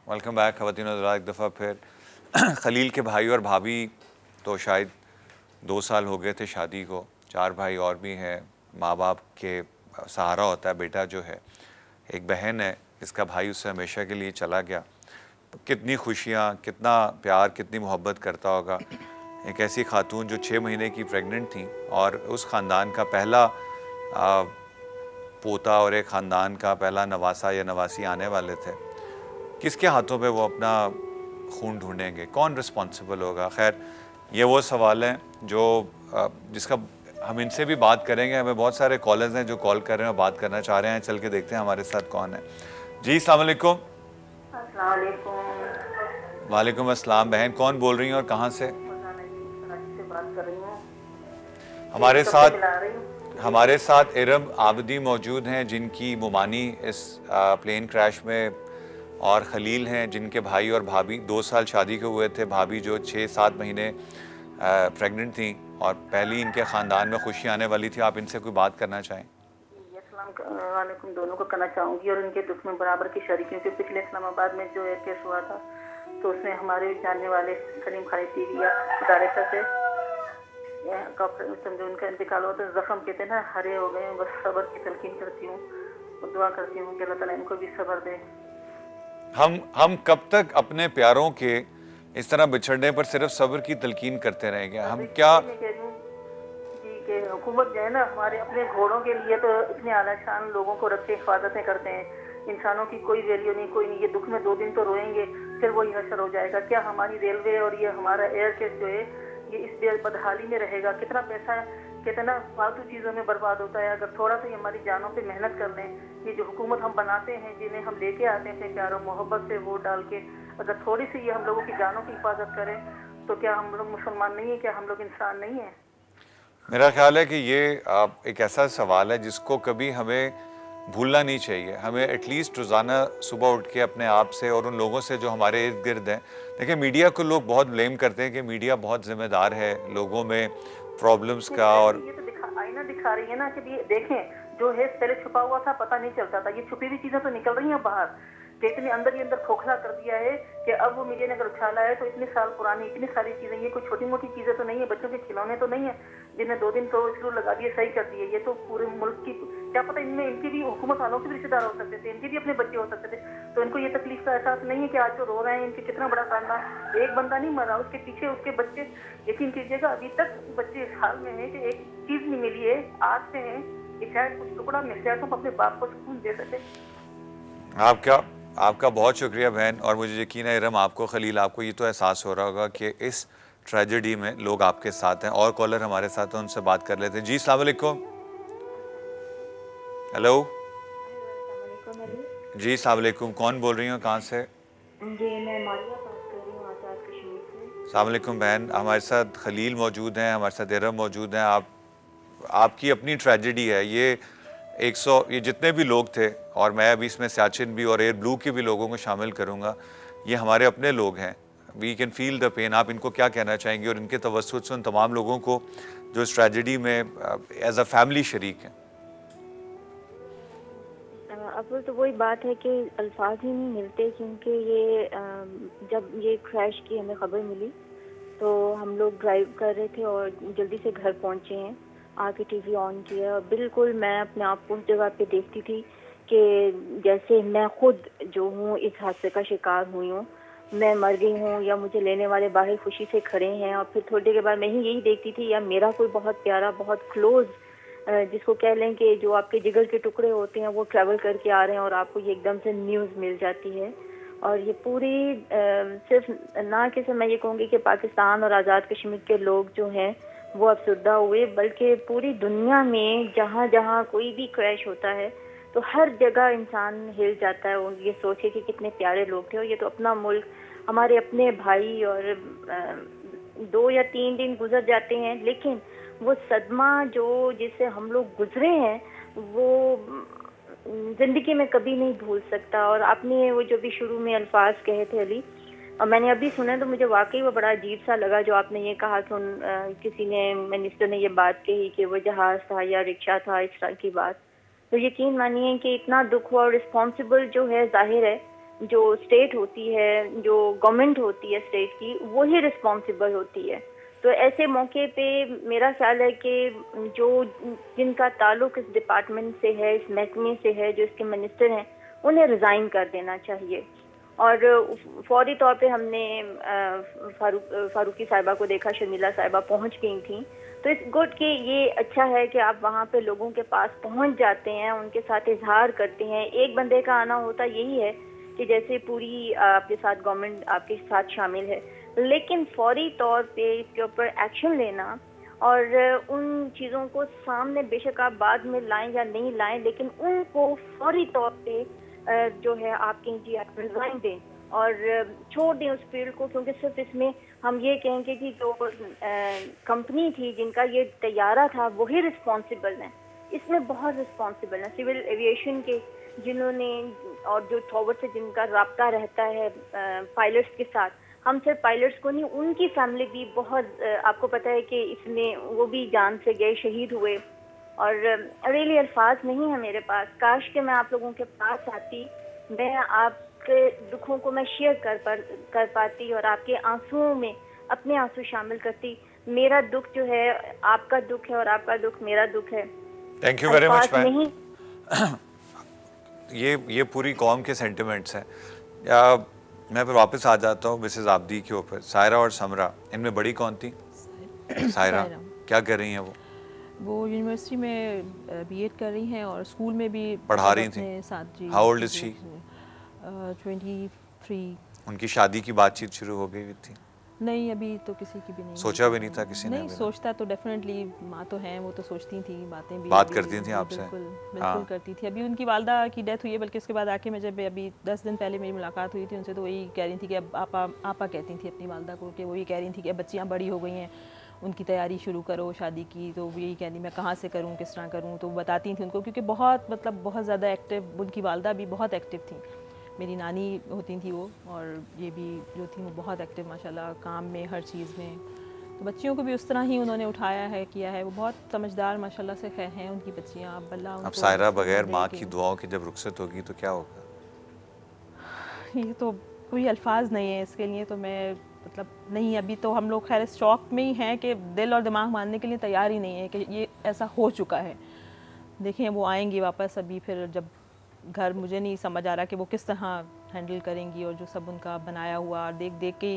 Welcome back ख़वातीन और हज़रात, एक दफ़ा फिर खलील के भाई और भाभी तो शायद 2 साल हो गए थे शादी को। 4 भाई और भी हैं। माँ बाप के सहारा होता है बेटा जो है। एक बहन है, इसका भाई उससे हमेशा के लिए चला गया। तो कितनी खुशियाँ, कितना प्यार, कितनी मोहब्बत करता होगा। एक ऐसी खातून जो 6 महीने की प्रेग्नेंट थी और उस ख़ानदान का पहला पोता और एक ख़ानदान का पहला नवासा या नवासी आने वाले थे। किसके हाथों पे वो अपना खून ढूंढेंगे, कौन रिस्पॉन्सिबल होगा? खैर, ये वो सवाल हैं जो जिसका हम इनसे भी बात करेंगे। हमें बहुत सारे कॉलर्स हैं जो कॉल कर रहे हैं और बात करना चाह रहे हैं। चल के देखते हैं हमारे साथ कौन है। जी अस्सलाम वालेकुम। वालेकुम अस्सलाम। बहन कौन बोल रही हैं और कहाँ से? हमारे साथ इरम आबदी मौजूद हैं जिनकी मुमानी इस प्लेन क्रैश में, और खलील हैं जिनके भाई और भाभी 2 साल शादी के हुए थे। भाभी जो 6-7 महीने प्रेग्नेंट थी और पहली इनके ख़ानदान में खुशी आने वाली थी। आप इनसे कोई बात करना चाहें? अस्सलाम वालेकुम। दोनों को करना चाहूँगी और इनके दुख में बराबर की शरीक, क्योंकि पिछले इस्लामाबाद में जो एक केस हुआ था तो उसमें हमारे जानने वाले सलीम खालिद टीविया डायरेक्टर से समझो उनका इंतकाल हुआ। तो जख्म कहते हैं ना, हरे हो गए। बस सब्र की तलकीन करती हूँ और दुआ करती हूँ कि अल्लाह ताला इनको भी सब्र दे। हम कब तक अपने प्यारों के इस तरह बिछड़ने पर सिर्फ सब्र की तलकीन करते रहेंगे? हम क्या जी के हुकूमत जो है ना, हमारे अपने घोड़ों के लिए तो इतने आलाशान लोगों को रख के हिफाजतें करते हैं। इंसानों की कोई वैल्यू नहीं, कोई नहीं। ये दुख में 2 दिन तो रोएंगे, फिर वही हशर हो जाएगा। क्या हमारी रेलवे और ये हमारा एयर केस जो है ये इस बदहाली में रहेगा? कितना पैसा, कितना फालतू चीज़ों में बर्बाद होता है। अगर थोड़ा सा ये हमारी जानों पे मेहनत कर लें, ये जो हुकूमत हम बनाते हैं, जिन्हें हम लेके आते हैं अपने प्यार और मोहब्बत से वोट डाल के, अगर थोड़ी सी ये हम लोगों की जानों की हिफाजत करें तो क्या हम लोग मुसलमान नहीं है? क्या हम लोग इंसान नहीं है? मेरा ख्याल है कि ये एक ऐसा सवाल है जिसको कभी हमें भूलना नहीं चाहिए। हमें एटलीस्ट रोज़ाना सुबह उठ के अपने आप से और उन लोगों से जो हमारे इर्द गिर्द हैं, देखिए मीडिया को लोग बहुत ब्लेम करते हैं कि मीडिया बहुत जिम्मेदार है लोगों में प्रॉब्लम्स का। और ये तो आईना दिखा रही है ना कि ये देखें, जो है पहले छुपा हुआ था पता नहीं चलता था, ये छुपी हुई चीजें तो निकल रही हैं बाहर। कि इतने अंदर ही अंदर खोखला कर दिया है कि अब वो मीडिया ने अगर उछाला है तो इतने साल पुरानी इतनी सारी चीजें, ये कोई छोटी मोटी चीजें तो नहीं है, बच्चों के खिलौने तो नहीं है जिन्हें 2 दिन तो शुरू लगा दिए, सही कर दिए। ये तो पूरे मुल्क की, क्या पता इनमें इनके भी हुकूमत वालों के भी रिश्तेदार हो सकते थे, इनके भी अपने बच्चे हो सकते थे। तो इनको ये तकलीफ का एहसास नहीं है कि आज जो रो रहे हैं इनके कितना बड़ा खानदान, एक बंदा नहीं मरा, उसके पीछे उसके बच्चे। यकीन कीजिएगा अभी तक बच्चे इस हाल में है कि एक चीज नहीं मिली है, आज से है कि शायद कुछ टुकड़ा मिल जाए तो हम अपने बाप को सुकून दे सके। आपका बहुत शुक्रिया बहन। और मुझे यकीन है इरम, आपको, खलील, आपको ये तो एहसास हो रहा होगा कि इस ट्रेजेडी में लोग आपके साथ हैं। और कॉलर हमारे साथ हैं, उनसे बात कर लेते हैं। जी अस्सलाम वालेकुम। हेलो जी अस्सलाम वालेकुम। कौन बोल रही हो, कहाँ से? जी मैं मारिया बात कर रही हूँ, आज़ाद कश्मीर से। अस्सलाम वालेकुम बहन। हमारे साथ खलील मौजूद हैं, हमारे साथ इरम मौजूद हैं। आपकी अपनी ट्रेजेडी है ये। ये जितने भी लोग थे, और मैं अभी इसमें सियाचिन भी और एयर ब्लू के भी लोगों को शामिल करूँगा, ये हमारे अपने लोग हैं। We can feel the pain. आप इनको क्या कहना चाहेंगे और इनके तवस्सुत से उन तमाम लोगों को जो इस ट्रेजेडी में एज अ फैमिली शरीक हैं? अब तो वही बात है कि अल्फाज ही नहीं मिलते, क्योंकि ये जब ये क्रैश की हमें खबर मिली तो हम लोग ड्राइव कर रहे थे और जल्दी से घर पहुंचे हैं। आके टीवी ऑन किया, बिल्कुल मैं अपने आप को उस जगह पे देखती थी कि जैसे मैं खुद जो हूँ इस हादसे का शिकार हुई हूँ, मैं मर गई हूँ या मुझे लेने वाले बाहर खुशी से खड़े हैं। और फिर थोड़ी देर के बाद मैं ही यही देखती थी, या मेरा कोई बहुत प्यारा, बहुत क्लोज, जिसको कह लें कि जो आपके जिगर के टुकड़े होते हैं, वो ट्रैवल करके आ रहे हैं और आपको ये एकदम से न्यूज़ मिल जाती है। और ये पूरी सिर्फ ना कि मैं ये कहूँगी कि पाकिस्तान और आज़ाद कश्मीर के लोग जो हैं वो अफसरदा हुए, बल्कि पूरी दुनिया में जहाँ जहाँ कोई भी क्रैश होता है तो हर जगह इंसान हिल जाता है। और ये सोचे कि कितने प्यारे लोग थे, और ये तो अपना मुल्क, हमारे अपने भाई, और 2 या 3 दिन गुजर जाते हैं, लेकिन वो सदमा जो जिससे हम लोग गुजरे हैं वो जिंदगी में कभी नहीं भूल सकता। और आपने वो जो भी शुरू में अल्फाज कहे थे अली, और मैंने अभी सुना तो मुझे वाकई वो बड़ा अजीब सा लगा जो आपने ये कहा कि किसी ने, मिनिस्टर ने ये बात कही कि वो जहाज था या रिक्शा था, इस तरह की बात। तो यकीन मानिए कि इतना दुख हुआ। और रिस्पॉन्सिबल जो है, जाहिर है जो स्टेट होती है, जो गवर्नमेंट होती है स्टेट की, वो ही रिस्पॉन्सिबल होती है। तो ऐसे मौके पे मेरा ख्याल है कि जो जिनका ताल्लुक इस डिपार्टमेंट से है, इस महकमे से है, जो इसके मिनिस्टर हैं, उन्हें रिज़ाइन कर देना चाहिए। और फौरी तौर पे हमने फारूकी साहिबा को देखा, शर्मिला साहिबा पहुंच गई थी। तो इट्स गुड कि ये अच्छा है कि आप वहाँ पे लोगों के पास पहुंच जाते हैं, उनके साथ इजहार करते हैं। एक बंदे का आना होता यही है कि जैसे पूरी आपके साथ गवर्नमेंट आपके साथ शामिल है, लेकिन फौरी तौर पे इसके ऊपर एक्शन लेना और उन चीज़ों को सामने, बेशक आप बाद में लाएं या नहीं लाएं, लेकिन उनको फौरी तौर पे जो है आप कहीं आप रिजाइन दें और छोड़ दें उस फील्ड को। क्योंकि सिर्फ इसमें हम ये कहेंगे कि जो कंपनी थी जिनका ये तैयारा था वही रिस्पॉन्सिबल हैं, इसमें बहुत रिस्पॉन्सिबल हैं सिविल एविएशन के, जिन्होंने और जो थॉवर से जिनका राब्ता रहता है पायलट्स के साथ। हम सिर्फ पायलट्स को नहीं, उनकी फैमिली भी बहुत, आपको पता है कि इसमें वो भी जान से गए, शहीद हुए। और रियली अल्फाज नहीं है मेरे पास। काश कि मैं आप लोगों के पास आती, मैं आपके दुखों को मैं शेयर कर पाती और आपके आंसुओं में अपने आंसू शामिल करती। मेरा दुख जो है आपका दुख है और आपका दुख मेरा दुख है। Thank you very much ma'am. ये पूरी कौम के सेंटिमेंट्स हैं। मैं फिर वापस आ जाता हूँ मिसेस आबदी के ऊपर। सायरा और समरा, इनमें बड़ी कौन थी? सायरा क्या कर रही हैं? वो यूनिवर्सिटी में बीएड कर रही हैं और स्कूल में भी पढ़ा रही थी। How old is she? 23। उनकी शादी की बातचीत शुरू हो गई थी? नहीं, अभी तो किसी की भी नहीं। सोचा भी नहीं था किसी ने? नहीं सोचता तो डेफिनेटली, माँ तो हैं, वो तो सोचती थी, बातें भी बात करती थी आपसे? बिल्कुल करती थी। अभी उनकी वालदा की डेथ हुई है, बल्कि उसके बाद आके मैं जब अभी 10 दिन पहले मेरी मुलाकात हुई थी उनसे, तो वही कह रही थी कि अब आपा कहती थी अपनी वालदा को, कि वही कह रही थी कि अब बच्चियाँ बड़ी हो गई हैं, उनकी तैयारी शुरू करो शादी की। तो वो यही कह रही मैं कहाँ से करूँ, किस तरह करूँ। तो बताती थी उनको, क्योंकि बहुत ज़्यादा एक्टिव, उनकी वालदा भी बहुत एक्टिव थी, मेरी नानी होती थी वो, और ये भी जो थी वो बहुत एक्टिव माशाल्लाह, काम में, हर चीज़ में। तो बच्चियों को भी उस तरह ही उन्होंने उठाया है, किया है। वो बहुत समझदार माशाल्लाह से हैं उनकी बच्चियाँ। अब अल्लाह उनको। अब सायरा बगैर माँ की दुआओं की जब रुखसत होगी तो क्या होगा? ये तो कोई अल्फाज नहीं है इसके लिए, तो मैं नहीं, अभी तो हम लोग खैर शौक में ही हैं कि दिल और दिमाग मानने के लिए तैयार ही नहीं है कि ये ऐसा हो चुका है। देखें वो आएंगी वापस, अभी फिर जब घर, मुझे नहीं समझ आ रहा कि वो किस तरह हैंडल करेंगी, और जो सब उनका बनाया हुआ देख के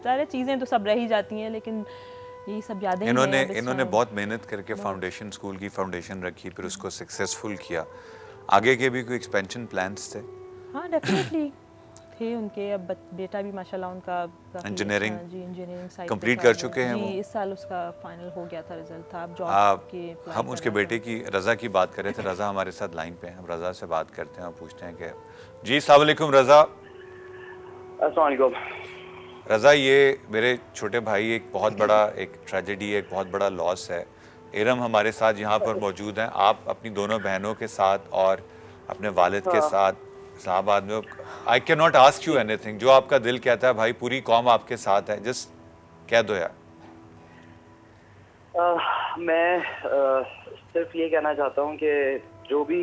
सारे चीज़ें तो सब रह ही जाती हैं, लेकिन यही सब यादें इन्होंने बहुत मेहनत करके फाउंडेशन, स्कूल की फाउंडेशन रखी, फिर उसको सक्सेसफुल किया। आगे के भी कोई एक्सपेंशन प्लान्स थे? हाँ डेफिनेटली थे उनके। अब बेटा भी माशाल्लाह उनका इंजीनियरिंग साइड कंप्लीट कर चुके हैं वो। इस साल उसका फाइनल हो गया था, रिजल्ट था। अब जॉब के हम उसके बेटे की, रज़ा की बात कर रहे थे। रज़ा हमारे साथ लाइन पे हैं, हम रज़ा से बात करते हैं और पूछते हैं कि जी अस्सलाम वालेकुम रज़ा। अस्सलाम वालेकुम रज़ा, ये मेरे छोटे भाई एक बहुत बड़ा एक ट्रेजेडी, एक बहुत बड़ा लॉस है। इरम हमारे साथ यहाँ पर मौजूद हैं। आप अपनी दोनों बहनों के साथ और अपने वालिद के साथ इस्लामाबाद में, I can not ask you anything, जो आपका दिल कहता है भाई, पूरी कौम आपके साथ है, जस्ट कह दो यार। मैं सिर्फ ये कहना चाहता हूँ कि जो भी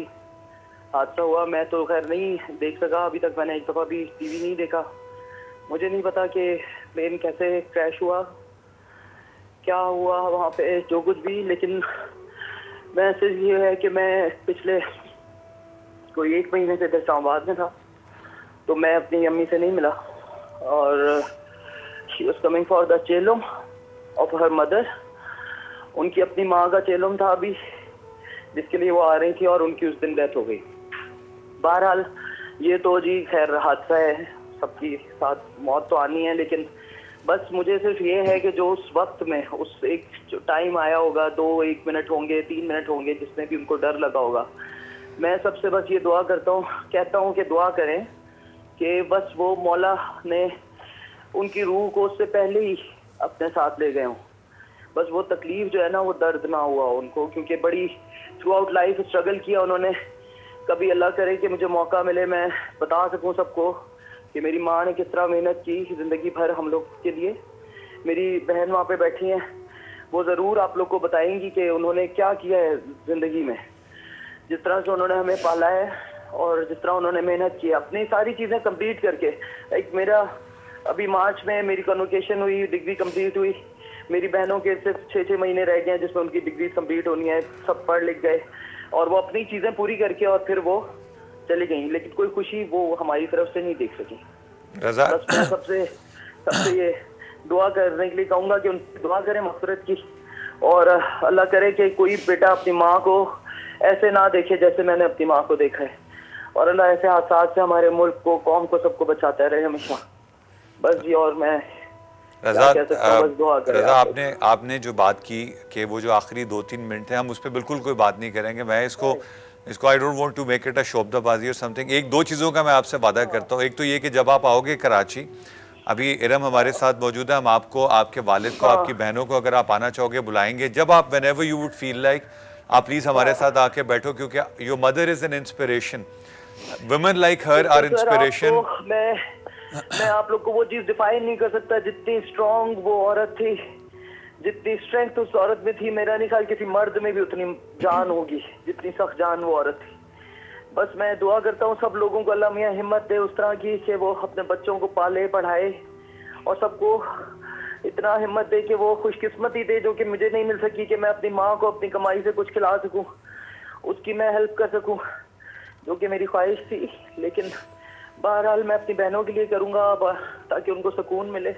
हादसा हुआ, मैं तो खैर नहीं देख सका अभी तक। मैंने एक दफ़ा भी टीवी नहीं देखा, मुझे नहीं पता कि प्लेन कैसे क्रैश हुआ, क्या हुआ वहाँ पे, जो कुछ भी। लेकिन मैं सिर्फ ये है कि मैं पिछले कोई 1 महीने से इस्लामाबाद में था, तो मैं अपनी अम्मी से नहीं मिला, और she was coming for the चेलुम ऑफ हर मदर। उनकी अपनी माँ का चेलुम था अभी, जिसके लिए वो आ रही थी, और उनकी उस दिन डेथ हो गई। बहरहाल ये तो जी खैर हादसा है, सबकी साथ मौत तो आनी है, लेकिन बस मुझे सिर्फ ये है कि जो उस वक्त में, उस एक जो टाइम आया होगा, 1 मिनट होंगे, 3 मिनट होंगे, जिसमें भी उनको डर लगा होगा, मैं सबसे बस ये दुआ करता हूँ, कहता हूँ कि दुआ करें कि बस वो मौला ने उनकी रूह को उससे पहले ही अपने साथ ले गए हों। बस वो तकलीफ जो है ना, वो दर्द ना हुआ उनको, क्योंकि बड़ी थ्रू आउट लाइफ स्ट्रगल किया उन्होंने। कभी अल्लाह करे कि मुझे मौका मिले, मैं बता सकूं सबको कि मेरी माँ ने किस तरह मेहनत की ज़िंदगी भर हम लोग के लिए। मेरी बहन वहाँ पे बैठी हैं, वो ज़रूर आप लोग को बताएंगी कि उन्होंने क्या किया है ज़िंदगी में। जिस तरह से उन्होंने हमें पाला है, और जिस तरह उन्होंने मेहनत की अपनी सारी चीज़ें कंप्लीट करके, एक मेरा अभी मार्च में मेरी कन्वोकेशन हुई, डिग्री कंप्लीट हुई, मेरी बहनों के सिर्फ 6-6 महीने रह गए हैं जिसमें उनकी डिग्री कंप्लीट होनी है, सब पढ़ लिख गए और वो अपनी चीज़ें पूरी करके और फिर वो चली गई, लेकिन कोई खुशी वो हमारी तरफ से नहीं देख सकी। रज़ा, बस मैं सबसे ये दुआ करने के लिए कहूँगा कि उनकी दुआ करें मग़फ़िरत की, और अल्लाह करे कि कोई बेटा अपनी माँ को ऐसे ना देखे जैसे मैंने अपनी माँ को देखा है, और अल्लाह ऐसे हादसा से हमारे मुल्क को, कौम को, सबको बचाता रहे हमेशा। बस जी, और मैं रज़ा आपने जो बात की कि वो जो आखिरी 2-3 मिनट थे, हम उस पर बिल्कुल कोई बात नहीं करेंगे। मैं इसको I don't want to make it a शोबदाबाजी और समथिंग। एक दो चीज़ों का मैं आपसे वादा करता हूँ। एक तो ये कि जब आप आओगे कराची, अभी इरम हमारे साथ मौजूद है, हम आपको, आपके वालिद को, आपकी बहनों को अगर आप आना चाहोगे बुलाएंगे। जब आप whenever you would feel like, आप प्लीज़ हमारे साथ आके बैठो, क्योंकि your mother is an inspiration. Women like her are inspiration. मैं आप लोग को वो चीज़ डिफाइन नहीं कर सकता, जितनी स्ट्रॉन्ग वो औरत थी, जितनी स्ट्रेंथ उस औरत में थी, मेरा नहीं ख्याल किसी मर्द में भी उतनी जान होगी जितनी सख्त जान वो औरत थी। बस मैं दुआ करता हूँ सब लोगों को अल्लाह मियाँ हिम्मत दे उस तरह की कि वो अपने बच्चों को पाले पढ़ाए, और सबको इतना हिम्मत दे कि वो खुशकिस्मती दे जो कि मुझे नहीं मिल सकी, कि मैं अपनी माँ को अपनी कमाई से कुछ खिला सकूँ, उसकी मैं हेल्प कर सकूँ, जो कि मेरी ख्वाहिश थी। लेकिन बहरहाल मैं अपनी बहनों के लिए करूँगा ताकि उनको सुकून मिले।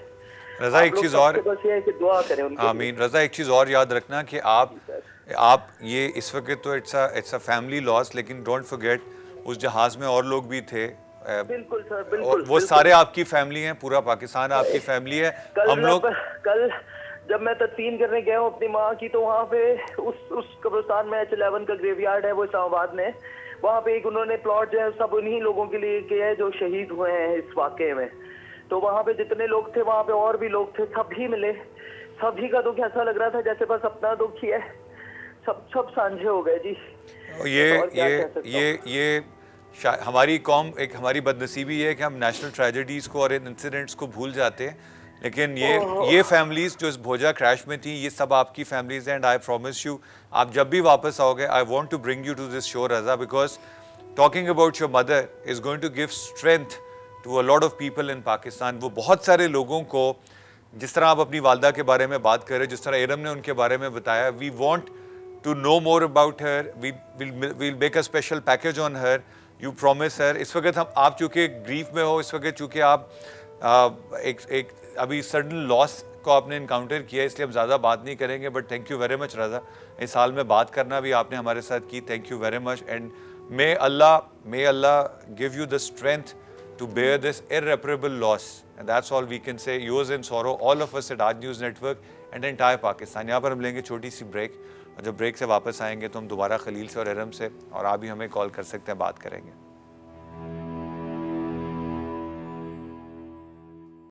रज़ा एक चीज़ और, बस ये है कि दुआ करें उनके लिए। आमीन। रज़ा एक चीज़ और याद रखना कि आप ये इस वक्त तो इट्स अ फैमिली लॉस, लेकिन डोंट फॉरगेट उस जहाज़ में और लोग भी थे। बिल्कुल सर, बिल्कुल। वो सारे आपकी फैमिली हैं, पूरा पाकिस्तान आपकी फैमिली है। हम लोग कल जब मैं तदफीन करने गया हूँ अपनी माँ की, तो वहाँ पे उस कब्रिस्तान में H11 का ग्रेवयार्ड है वो इस्लामाबाद में, वहाँ पे एक उन्होंने प्लॉट जो है सब उन्हीं लोगों के लिए किया है जो शहीद हुए हैं इस वाक़े में। तो वहाँ पे जितने लोग थे, वहाँ पे और भी लोग थे, सभी मिले, सभी का दुख ऐसा लग रहा था जैसे बस अपना दुख ही है, सब साझे हो गए जी। ये हमारी कौम, एक हमारी बदनसीबी है कि हम नेशनल ट्रेजेडीज़ को और इंसिडेंट्स को भूल जाते हैं, लेकिन ये फैमिलीज़ जो इस भोजा क्रैश में थी, ये सब आपकी फैमिलीज़ हैं। एंड आई प्रॉमिस यू, आप जब भी वापस आओगे, I want to bring you to this show Raza, because talking about your mother is going to give strength to a lot of people in Pakistan. वो बहुत सारे लोगों को, जिस तरह आप अपनी वालदा के बारे में बात कर रहे, जिस तरह इरम ने उनके बारे में बताया, we want to know more about her, we'll make a special package on her, you promise her. इस वक्त आप चूँकि ग्रीफ में हो, इस वक्त चूँकि आप एक अभी सडन लॉस को आपने इनकाउंटर किया, इसलिए हम ज़्यादा बात नहीं करेंगे। But thank you very much Raza, इस हाल में बात करना भी आपने हमारे साथ की। Thank you very much, and may Allah give you the strength to bear this irreparable loss, and that's all we can say. Yours in sorrow, all of us at Aaj News Network and the entire Pakistan. यहाँ पर हम लेंगे छोटी सी break, और जब break से वापस आएंगे तो हम दोबारा खलील से और इरम से और आप भी हमें कॉल कर सकते हैं, बात करेंगे।